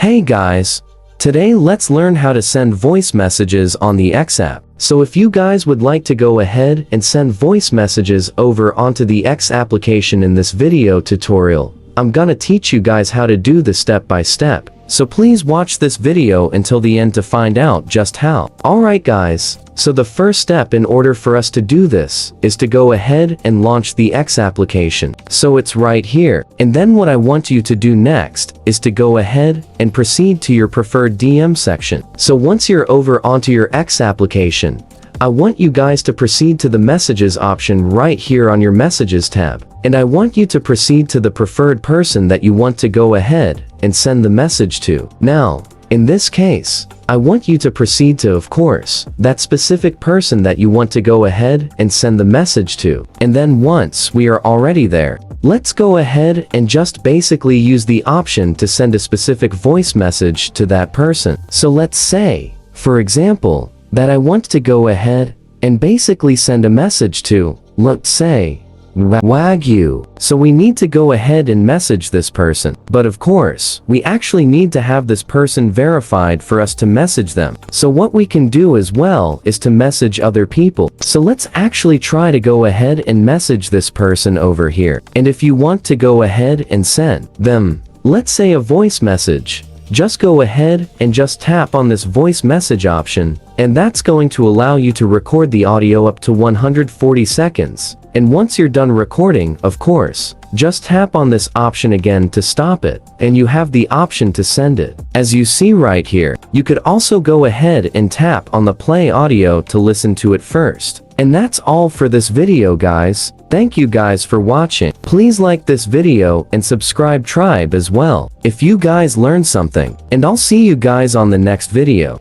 Hey guys! Today let's learn how to send voice messages on the X app. So if you guys would like to go ahead and send voice messages over onto the X application in this video tutorial, I'm gonna teach you guys how to do this step by step. So please watch this video until the end to find out just how. Alright guys, so the first step in order for us to do this is to go ahead and launch the X application. So it's right here. And then what I want you to do next is to go ahead and proceed to your preferred DM section. So once you're over onto your X application, I want you guys to proceed to the messages option right here on your messages tab. And I want you to proceed to the preferred person that you want to go ahead and send the message to. Now, in this case, I want you to proceed to, of course, that specific person that you want to go ahead and send the message to. And then once we are already there, let's go ahead and just basically use the option to send a specific voice message to that person. So let's say, for example, that I want to go ahead and basically send a message to, let's say, Wagyu. So we need to go ahead and message this person. But of course, we actually need to have this person verified for us to message them. So what we can do as well is to message other people. So let's actually try to go ahead and message this person over here. And if you want to go ahead and send them, let's say a voice message, just go ahead and just tap on this voice message option, and that's going to allow you to record the audio up to 140 seconds. And once you're done recording, of course, just tap on this option again to stop it, and you have the option to send it. As you see right here, you could also go ahead and tap on the play audio to listen to it first. And that's all for this video guys. Thank you guys for watching. Please like this video and subscribe Tribe as well if you guys learned something. And I'll see you guys on the next video.